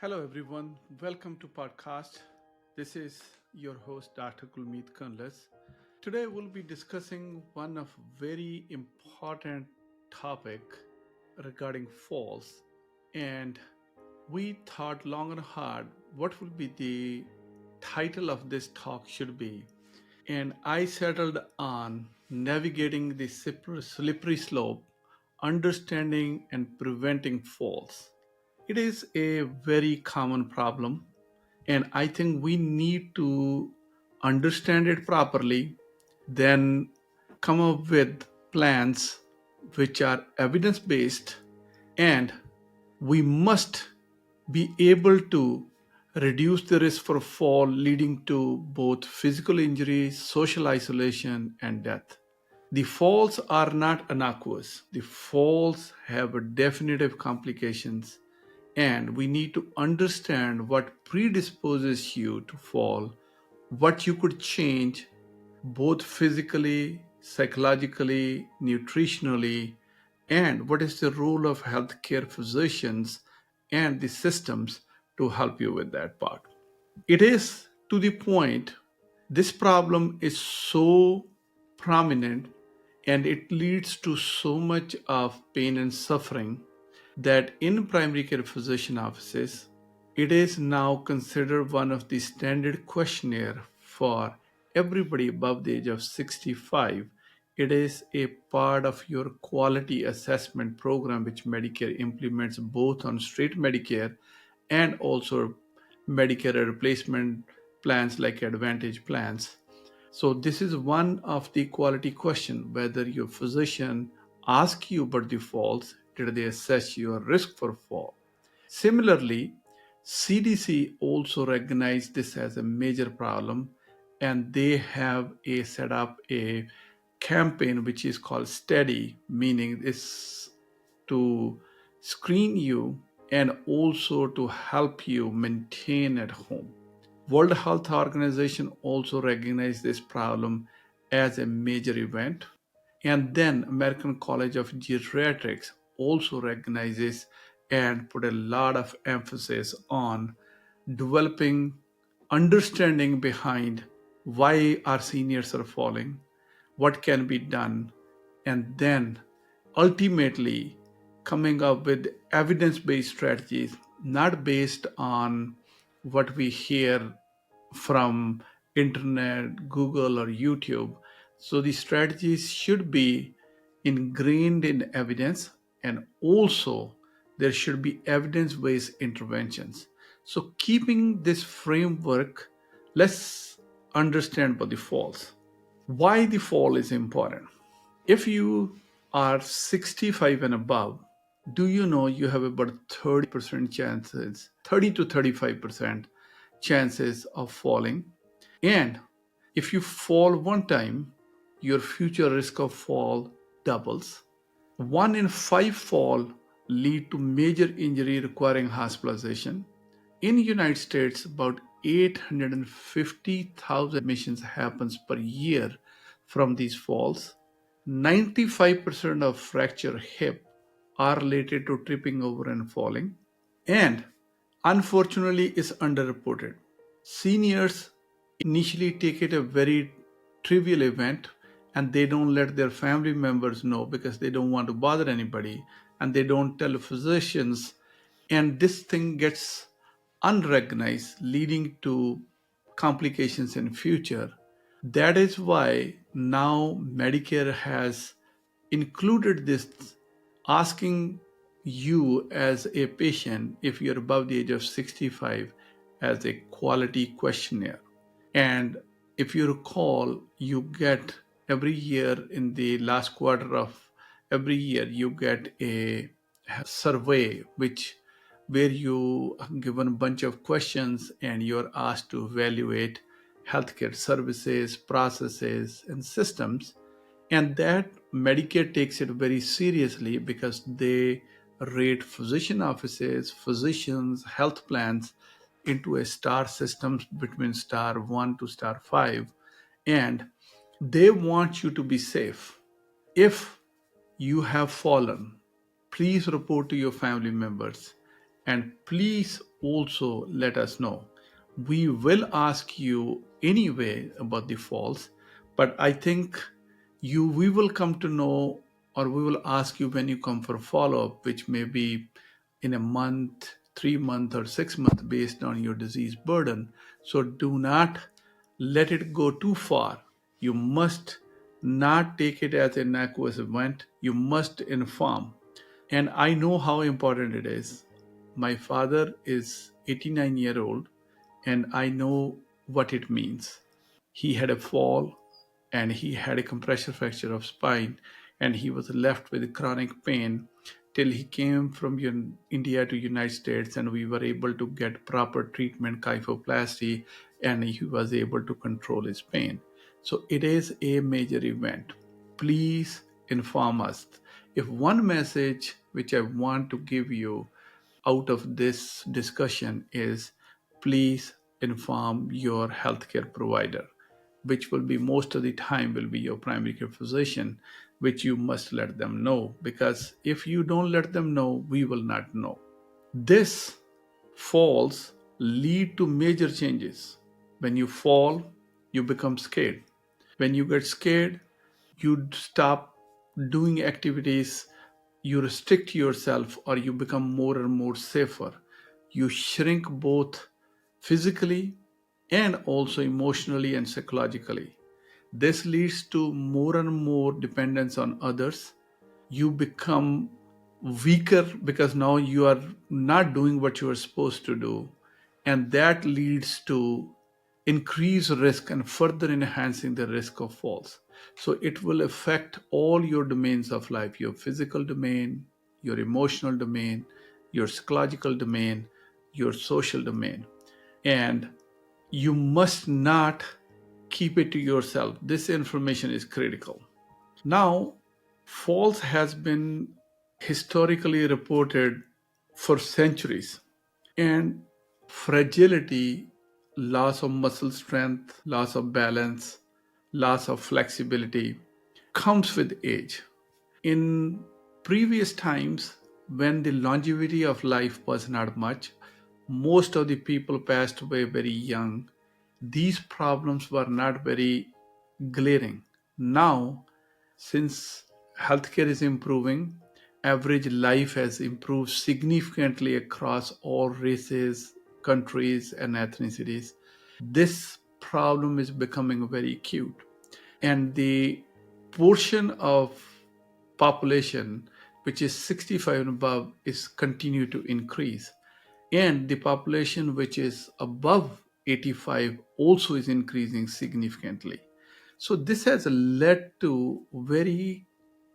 Hello, everyone. Welcome to podcast. This is your host, Dr. Gulmeet Kanlas. Today, we'll be discussing one of very important topic regarding falls, and we thought long and hard what will be the title of this talk should be, and I settled on navigating the slippery slope, understanding and preventing falls. It is a very common problem, and I think we need to understand it properly, then come up with plans which are evidence based, and we must be able to reduce the risk for fall leading to both physical injury, social isolation, and death. The falls are not innocuous. The falls have definitive complications, and we need to understand what predisposes you to fall, what you could change both physically, psychologically, nutritionally, and what is the role of healthcare physicians and the systems to help you with that part. It is to the point this problem is so prominent and it leads to so much of pain and suffering that in primary care physician offices, it is now considered one of the standard questionnaire for everybody above the age of 65. It is a part of your quality assessment program which Medicare implements both on straight Medicare and also Medicare replacement plans like Advantage plans. So this is one of the quality question whether your physician asks you about the falls, did they assess your risk for fall? Similarly, CDC also recognized this as a major problem, and they have set up a campaign which is called Steady, meaning is to screen you and also to help you maintain at home. World Health Organization also recognized this problem as a major event. And then American College of Geriatrics also recognizes and put a lot of emphasis on developing understanding behind why our seniors are falling, what can be done, and then ultimately coming up with evidence-based strategies, not based on what we hear from internet, Google, or YouTube. So the strategies should be ingrained in evidence, and also there should be evidence-based interventions. So keeping this framework, let's understand about the falls. Why the fall is important. If you are 65 and above, do you know you have about 30% chances, 30 to 35% chances of falling? And if you fall one time, your future risk of fall doubles. 1 in 5 fall lead to major injury requiring hospitalization. In the United States, about 850,000 admissions happens per year from these falls. 95% of fracture hip are related to tripping over and falling, and unfortunately is underreported. Seniors initially take it a very trivial event, and they don't let their family members know because they don't want to bother anybody, and they don't tell physicians, and this thing gets unrecognized, leading to complications in future. That is why now Medicare has included this, asking you as a patient, if you're above the age of 65, as a quality questionnaire. And if you recall, you get every year in the last quarter of every year, you get a survey where you are given a bunch of questions and you're asked to evaluate healthcare services, processes, and systems. And that Medicare takes it very seriously because they rate physician offices, physicians, health plans into a star system between star 1 to star 5. And they want you to be safe. If you have fallen, please report to your family members. And please also let us know. We will ask you anyway about the falls, but I think we will come to know, or we will ask you when you come for follow-up, which may be in a month, 3 month, or 6 month based on your disease burden. So do not let it go too far. You must not take it as an aqueous event. You must inform. And I know how important it is. My father is 89-year old, and I know what it means. He had a fall, and he had a compressor fracture of spine, and he was left with chronic pain till he came from India to United States, and we were able to get proper treatment, kyphoplasty, and he was able to control his pain. So it is a major event. Please inform us. If one message which I want to give you out of this discussion is, please inform your healthcare provider, which will be most of the time will be your primary care physician, which you must let them know, because if you don't let them know, we will not know. This falls lead to major changes. When you fall, you become scared. When you get scared, you stop doing activities, you restrict yourself, or you become more and more safer. You shrink both physically and also emotionally and psychologically. This leads to more and more dependence on others. You become weaker because now you are not doing what you are supposed to do, and that leads to increased risk and further enhancing the risk of falls. So it will affect all your domains of life: your physical domain, your emotional domain, your psychological domain, your social domain. And you must not keep it to yourself. This information is critical. Now, falls has been historically reported for centuries, and fragility, loss of muscle strength, loss of balance, loss of flexibility comes with age. In previous times, when the longevity of life was not much, most of the people passed away very young. These problems were not very glaring. Now, since healthcare is improving, average life has improved significantly across all races, countries, and ethnicities. This problem is becoming very acute, and the portion of population which is 65 and above is continue to increase, and the population which is above 85 also is increasing significantly. So this has led to very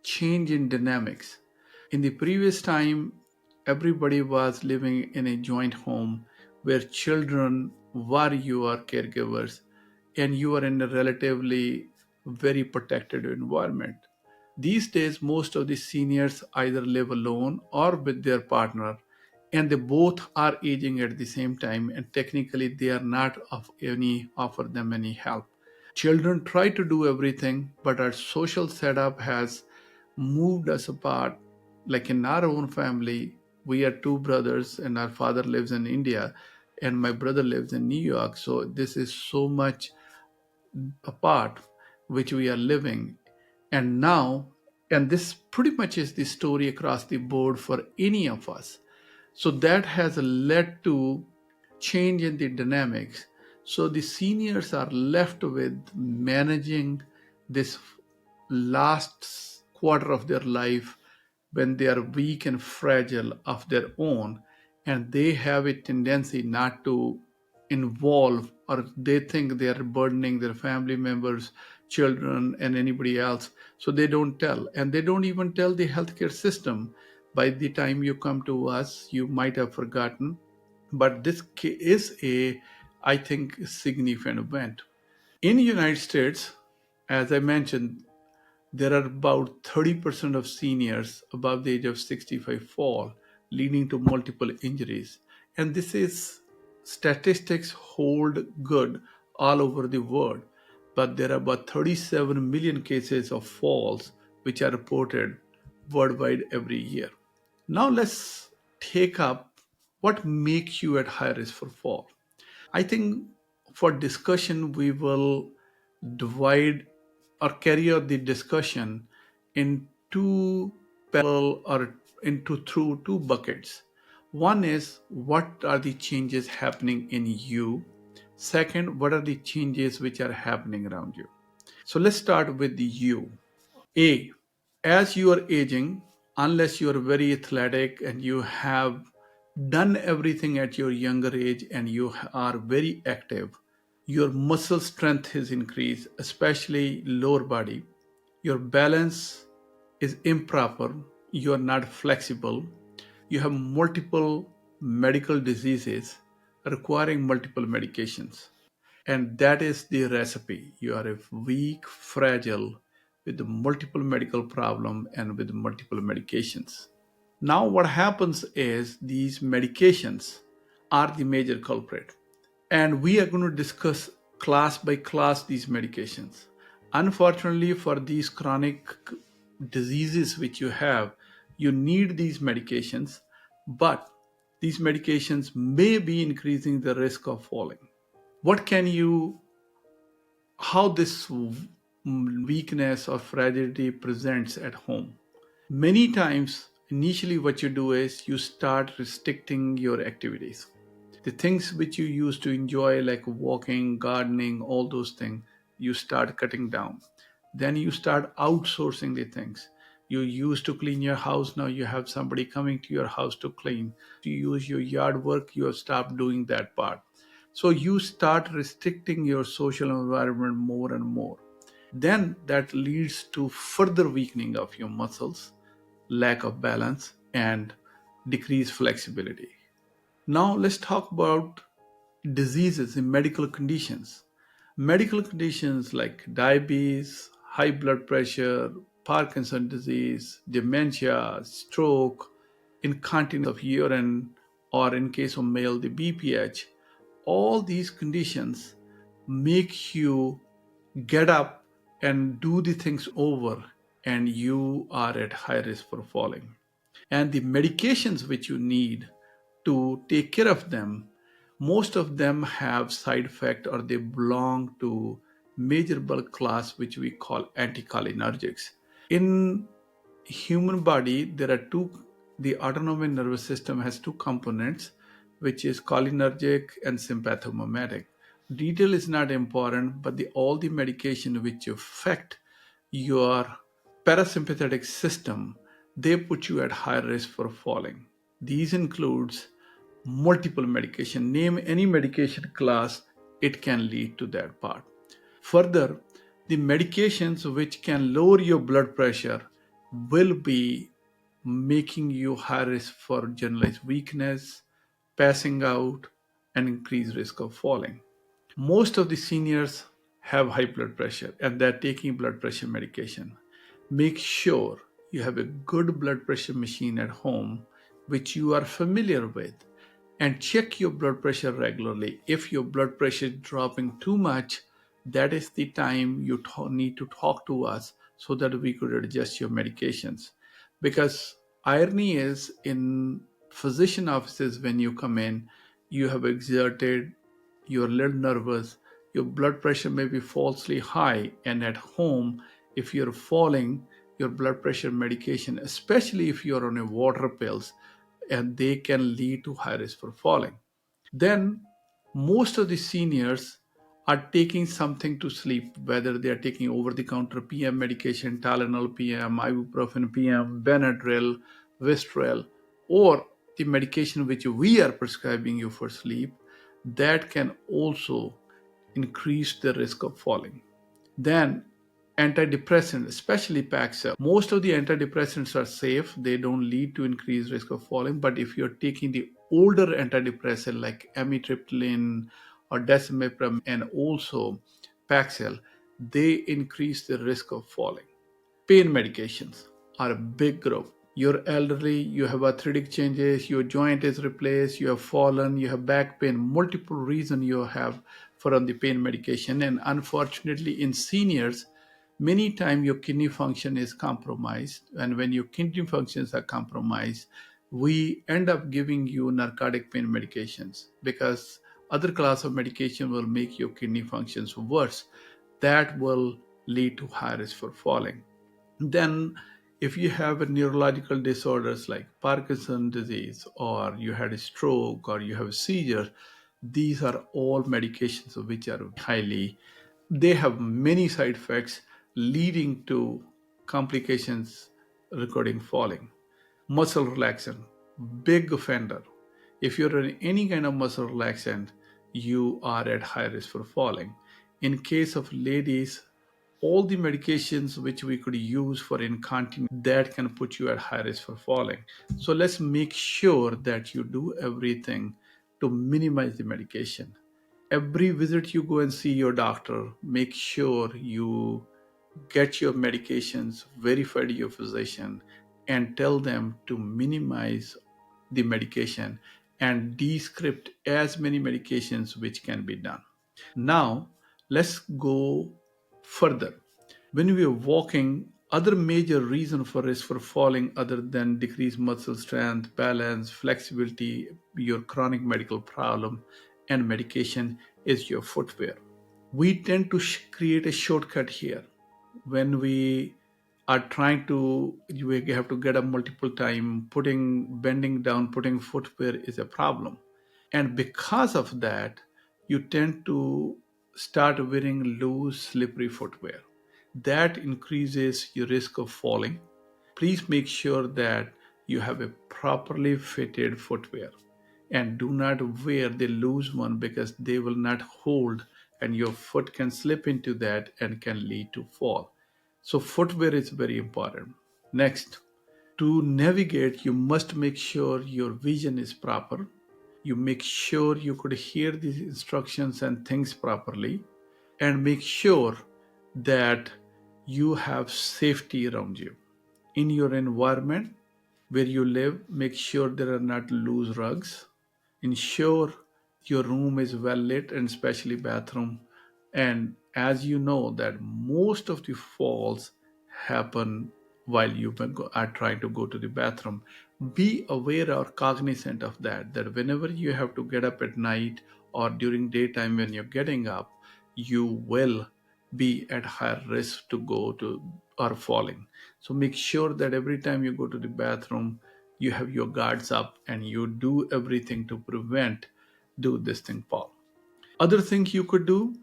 change in dynamics. In the previous time, everybody was living in a joint home where children were your caregivers, and you are in a relatively very protected environment. These days, most of the seniors either live alone or with their partner, and they both are aging at the same time, and technically they are not of any offer them any help. Children try to do everything, but our social setup has moved us apart. Like in our own family, we are two brothers, and our father lives in India, and my brother lives in New York. So this is so much apart which we are living. And now, and this pretty much is the story across the board for any of us. So that has led to change in the dynamics. So the seniors are left with managing this last quarter of their life when they are weak and fragile of their own, and they have a tendency not to involve, or they think they are burdening their family members, children, and anybody else. So they don't tell, and they don't even tell the healthcare system. By the time you come to us, you might have forgotten, but this is a, I think, significant event. In the United States, as I mentioned, there are about 30% of seniors above the age of 65 fall, leading to multiple injuries. And this is statistics hold good all over the world, but there are about 37 million cases of falls which are reported worldwide every year. Now let's take up What makes you at high risk for fall? I think for discussion, we will divide or carry out the discussion in two parallel or into through two buckets. One is what are the changes happening in you? Second, what are the changes which are happening around you? So let's start with the you. A, as you are aging, unless you are very athletic and you have done everything at your younger age and you are very active, your muscle strength is increased, especially lower body. Your balance is improper. You are not flexible. You have multiple medical diseases requiring multiple medications. And that is the recipe. You are a weak, fragile, with multiple medical problem and with multiple medications. Now what happens is these medications are the major culprit. And we are going to discuss class by class these medications. Unfortunately, for these chronic diseases which you have, you need these medications, but these medications may be increasing the risk of falling. What can you, how this weakness or fragility presents at home? Many times, initially, what you do is you start restricting your activities. The things which you used to enjoy, like walking, gardening, all those things, you start cutting down. Then you start outsourcing the things. You used to clean your house, now you have somebody coming to your house to clean. You use your yard work, you have stopped doing that part. So you start restricting your social environment more and more. Then that leads to further weakening of your muscles, lack of balance, and decreased flexibility. Now let's talk about diseases in medical conditions. Medical conditions like diabetes, high blood pressure, Parkinson's disease, dementia, stroke, incontinence of urine, or in case of male, the BPH, all these conditions make you get up and do the things over, and you are at high risk for falling. And the medications which you need to take care of them, most of them have side effect or they belong to major bulk class which we call anticholinergics. In human body, there are two, the autonomic nervous system has two components, which is cholinergic and sympathomimetic. Detail is not important, but all the medication which affect your parasympathetic system, they put you at high risk for falling. These includes multiple medication. Name any medication class, it can lead to that part. Further, the medications which can lower your blood pressure will be making you high risk for generalized weakness, passing out, and increased risk of falling. Most of the seniors have high blood pressure and they're taking blood pressure medication. Make sure you have a good blood pressure machine at home which you are familiar with, and check your blood pressure regularly. If your blood pressure is dropping too much, that is the time you need to talk to us so that we could adjust your medications. Because irony is, in physician offices, when you come in, you have exerted, you're a little nervous, your blood pressure may be falsely high, and at home, if you're falling, your blood pressure medication, especially if you're on a water pills, and they can lead to high risk for falling. Then most of the seniors are taking something to sleep, whether they are taking over-the-counter PM medication, Tylenol PM, ibuprofen PM, Benadryl, Vistaril, or the medication which we are prescribing you for sleep, that can also increase the risk of falling. Then antidepressants, especially Paxil. Most of the antidepressants are safe. They don't lead to increased risk of falling. But if you're taking the older antidepressant like amitriptyline or desmopressin and also Paxil, they increase the risk of falling. Pain medications are a big group. You're elderly, you have arthritic changes, your joint is replaced, you have fallen, you have back pain, multiple reasons you have for on the pain medication. And unfortunately, in seniors, many times your kidney function is compromised. And when your kidney functions are compromised, we end up giving you narcotic pain medications because other class of medication will make your kidney functions worse. That will lead to high risk for falling. Then if you have a neurological disorders like Parkinson disease, or you had a stroke, or you have a seizure, these are all medications which are highly, they have many side effects leading to complications regarding falling. Muscle relaxant, big offender. If you're in any kind of muscle relaxant, you are at high risk for falling. In case of ladies, all the medications which we could use for incontinence, that can put you at high risk for falling. So let's make sure that you do everything to minimize the medication. Every visit you go and see your doctor, make sure you get your medications verified to your physician and tell them to minimize the medication and descript as many medications which can be done. Now let's go further. When we are walking, other major reason for risk for falling other than decreased muscle strength, balance, flexibility, your chronic medical problem and medication is your footwear. We tend to create a shortcut here. When we are trying to, you have to get up multiple time, bending down, putting footwear is a problem. And because of that, you tend to start wearing loose, slippery footwear. That increases your risk of falling. Please make sure that you have a properly fitted footwear and do not wear the loose one because they will not hold and your foot can slip into that and can lead to fall. So footwear is very important. Next, to navigate, you must make sure your vision is proper. You make sure you could hear these instructions and things properly, and make sure that you have safety around you. In your environment where you live, make sure there are not loose rugs. Ensure your room is well lit, and especially bathroom. And as you know that most of the falls happen while you are trying to go to the bathroom. Be aware or cognizant of that, that whenever you have to get up at night or during daytime when you're getting up, you will be at higher risk to go to or falling. So make sure that every time you go to the bathroom, you have your guards up and you do everything to prevent do this thing fall. Other thing you could do,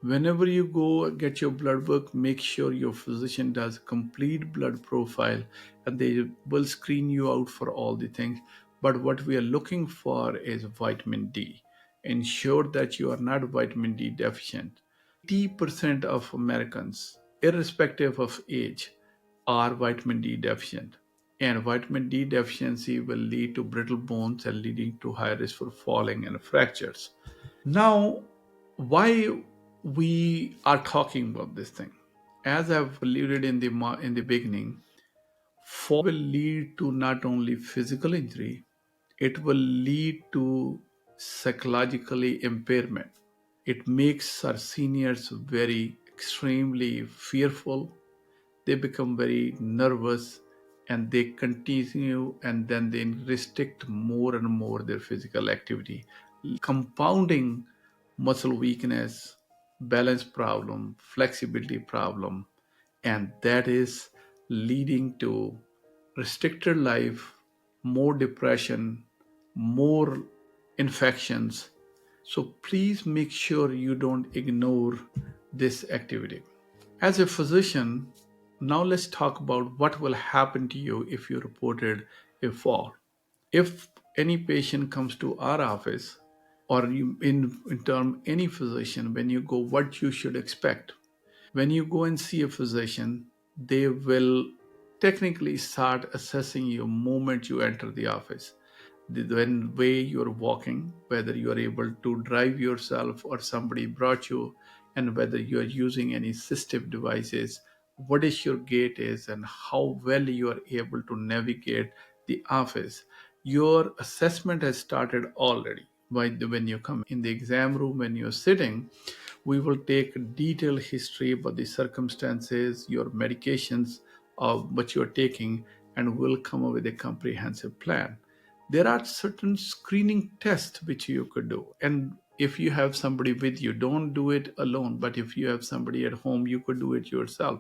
whenever you go get your blood work, make sure your physician does complete blood profile and they will screen you out for all the things. But what we are looking for is vitamin D. Ensure that you are not vitamin D deficient. 80% of Americans, irrespective of age, are vitamin D deficient. And vitamin D deficiency will lead to brittle bones and leading to high risk for falling and fractures. Now, why we are talking about this thing? As I've alluded in the beginning, fall will lead to not only physical injury, it will lead to psychologically impairment. It makes our seniors very extremely fearful. They become very nervous and they continue and then they restrict more and more their physical activity, compounding muscle weakness, balance problem, flexibility problem, and that is leading to restricted life, more depression, more infections. So please make sure you don't ignore this activity. As a physician, now let's talk about what will happen to you if you reported a fall. If any patient comes to our office or you, in term any physician, when you go, what you should expect. When you go and see a physician, they will technically start assessing you moment you enter the office. When way you're walking, whether you are able to drive yourself or somebody brought you, and whether you are using any assistive devices, what is your gait is and how well you are able to navigate the office. Your assessment has started already. When you come in the exam room, when you're sitting, we will take detailed history about the circumstances, your medications, of what you're taking, and we'll come up with a comprehensive plan. There are certain screening tests which you could do. And if you have somebody with you, don't do it alone. But if you have somebody at home, you could do it yourself.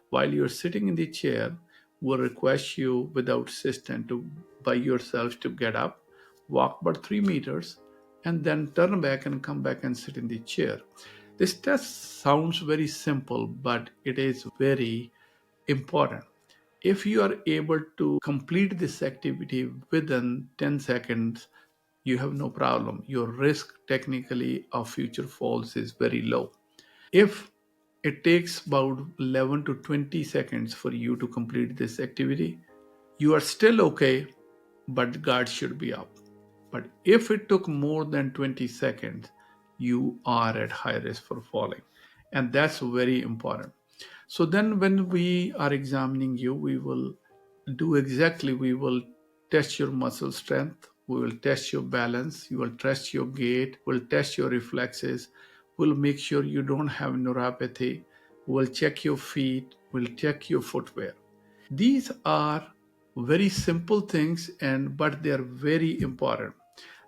While you're sitting in the chair, we'll request you without assistance to by yourself to get up, walk about 3 meters, and then turn back and come back and sit in the chair. This test sounds very simple, but it is very important. If you are able to complete this activity within 10 seconds, you have no problem. Your risk technically of future falls is very low. If it takes about 11 to 20 seconds for you to complete this activity, you are still okay, but the guard should be up. But if it took more than 20 seconds, you are at high risk for falling. And that's very important. So then when we are examining you, we will do exactly, we will test your muscle strength, we will test your balance, you will test your gait, we'll test your reflexes, we'll make sure you don't have neuropathy, we'll check your feet, we'll check your footwear. These are very simple things, and but they are very important.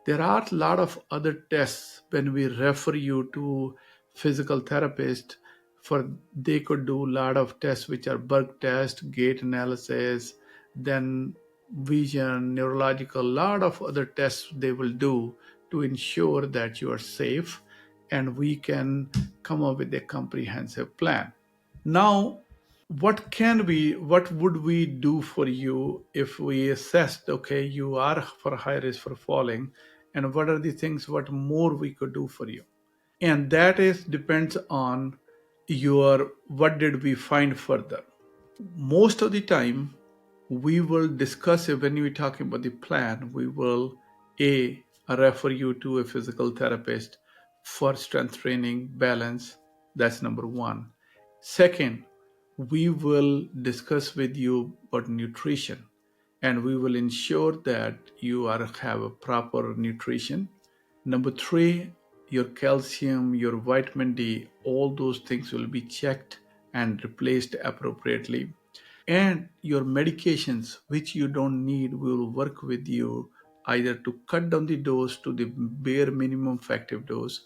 There are a lot of other tests when we refer you to physical therapist for they could do a lot of tests which are Berg test, gait analysis, then vision, neurological, lot of other tests they will do to ensure that you are safe and we can come up with a comprehensive plan. Now, what would we do for you if we assessed, okay, you are for high risk for falling, and what are the things, what more we could do for you? And that is depends on your, what did we find further? Most of the time, we will discuss it when we're talking about the plan. We will a refer you to a physical therapist for strength training, balance. That's number one. Second, we will discuss with you about nutrition, and we will ensure that you are have a proper nutrition. Number three, your calcium, your vitamin D, all those things will be checked and replaced appropriately. And your medications, which you don't need, we will work with you either to cut down the dose to the bare minimum effective dose,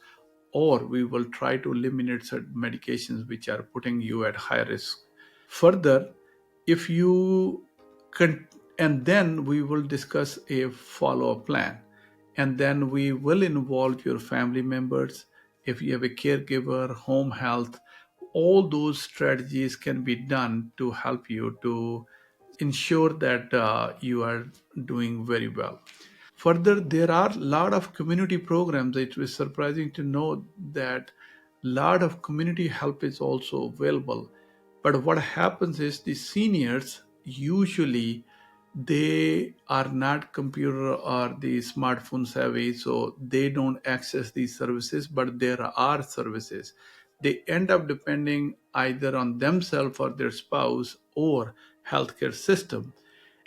or we will try to eliminate certain medications which are putting you at high risk. Further, if you can, and then we will discuss a follow-up plan, and then we will involve your family members. If you have a caregiver, home health, all those strategies can be done to help you to ensure that you are doing very well. Further, there are a lot of community programs. It was surprising to know that a lot of community help is also available. But what happens is the seniors usually they are not computer or the smartphone savvy, so they don't access these services, but there are services. They end up depending either on themselves or their spouse or healthcare system.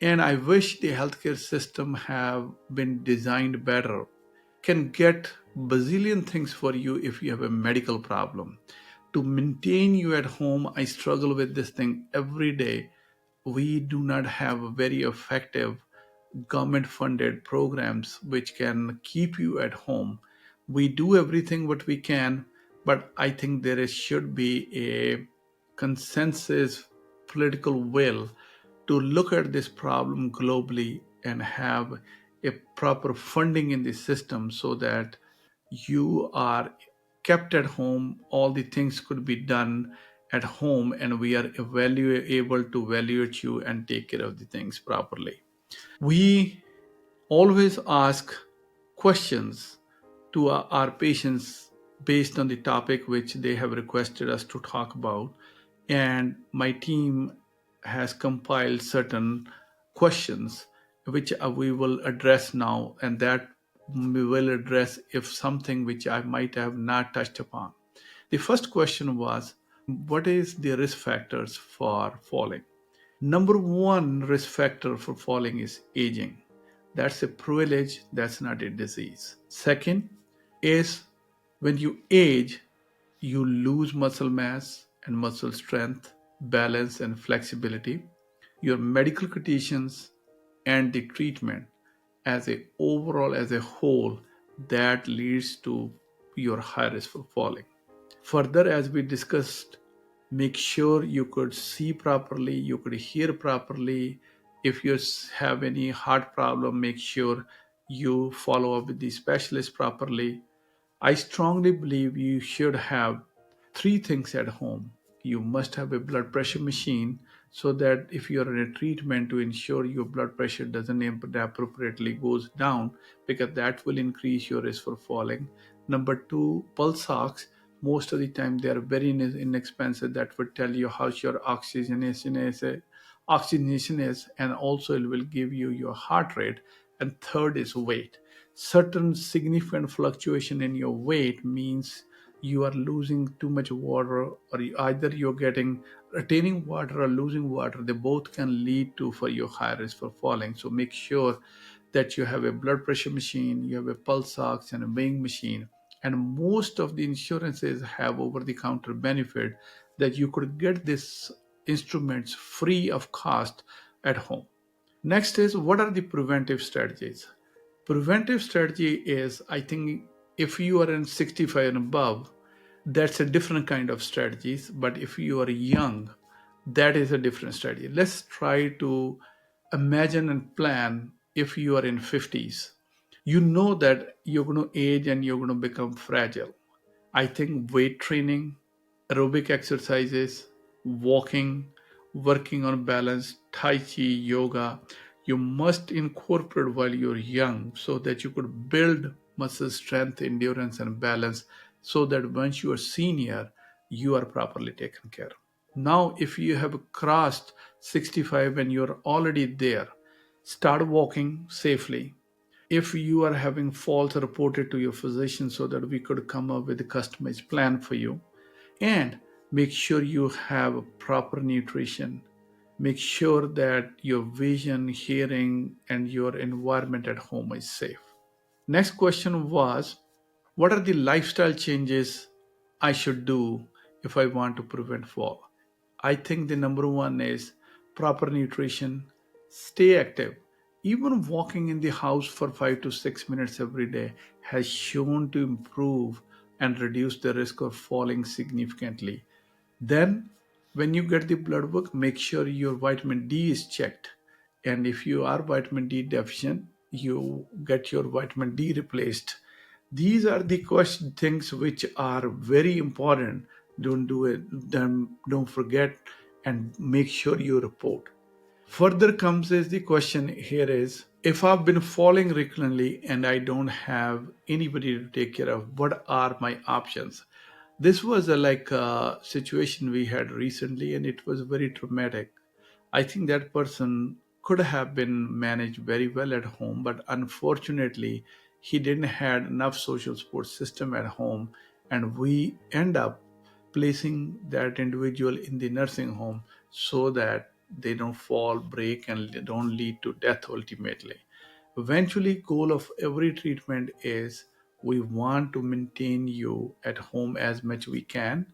And I wish the healthcare system have been designed better, can get bazillion things for you if you have a medical problem. To maintain you at home, I struggle with this thing every day. We do not have a very effective government funded programs which can keep you at home. We do everything what we can, but I think should be a consensus political will to look at this problem globally and have a proper funding in the system so that you are kept at home, all the things could be done at home, and we are able to evaluate you and take care of the things properly. We always ask questions to our patients based on the topic which they have requested us to talk about, and my team has compiled certain questions which we will address now, and that we will address if something which I might have not touched upon. The first question was, what is the risk factors for falling? Number one risk factor for falling is aging. That's a privilege, that's not a disease. Second is, when you age, you lose muscle mass and muscle strength, balance, and flexibility. Your medical conditions and the treatment as a overall as a whole that leads to your high risk for falling. Further, as we discussed, make sure you could see properly, you could hear properly. If you have any heart problem, make sure you follow up with the specialist properly. I strongly believe you should have three things at home. You must have a blood pressure machine so that if you are in a treatment, to ensure your blood pressure doesn't appropriately goes down, because that will increase your risk for falling. Number two, pulse ox. Most of the time they are very inexpensive. That would tell you how your oxygenation is, and also it will give you your heart rate. And third is weight. Certain significant fluctuation in your weight means you are losing too much water, or either you're getting retaining water or losing water. They both can lead to for your high risk for falling. So make sure that you have a blood pressure machine, you have a pulse ox and a weighing machine. And most of the insurances have over the counter benefit that you could get these instruments free of cost at home. Next is, what are the preventive strategies? Preventive strategy is, I think, if you are in 65 and above, that's a different kind of strategies. But if you are young, that is a different strategy. Let's try to imagine and plan. If you are in 50s, you know that you're going to age and you're going to become fragile. I think weight training, aerobic exercises, walking, working on balance, tai chi, yoga, you must incorporate while you're young so that you could build muscle strength, endurance, and balance, so that once you are senior, you are properly taken care of. Now, if you have crossed 65 and you're already there, start walking safely. If you are having falls, report it to your physician so that we could come up with a customized plan for you. And make sure you have proper nutrition. Make sure that your vision, hearing, and your environment at home is safe. Next question was, what are the lifestyle changes I should do if I want to prevent fall? I think the number one is proper nutrition, stay active. Even walking in the house for 5 to 6 minutes every day has shown to improve and reduce the risk of falling significantly. Then, when you get the blood work, make sure your vitamin D is checked. And if you are vitamin D deficient, you get your vitamin D replaced. These are the things which are very important. Don't do it, then don't forget, and make sure you report. Further comes is the question here is, if I've been falling regularly and I don't have anybody to take care of, what are my options? This was a situation we had recently, and it was very traumatic. I think that person could have been managed very well at home, but unfortunately, he didn't had enough social support system at home, and we end up placing that individual in the nursing home so that they don't fall, break, and they don't lead to death ultimately. Eventually, goal of every treatment is we want to maintain you at home as much we can.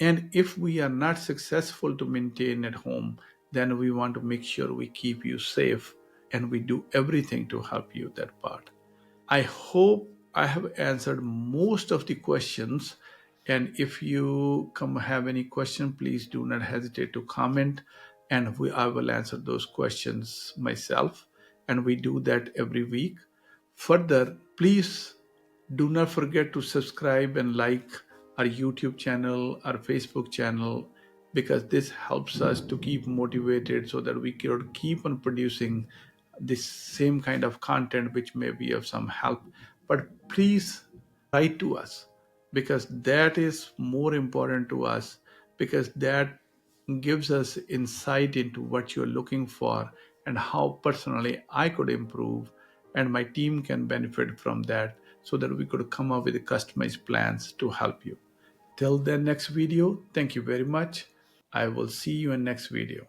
And if we are not successful to maintain at home, then we want to make sure we keep you safe, and we do everything to help you that part. I hope I have answered most of the questions. And if you have any question, please do not hesitate to comment, and I will answer those questions myself. And we do that every week. Further, please do not forget to subscribe and like our YouTube channel, our Facebook channel, because this helps us to keep motivated so that we can keep on producing this same kind of content which may be of some help. But please write to us, because that is more important to us, because that gives us insight into what you're looking for and how personally I could improve and my team can benefit from that, so that we could come up with customized plans to help you. Till then, next video, thank you very much. I will see you in next video.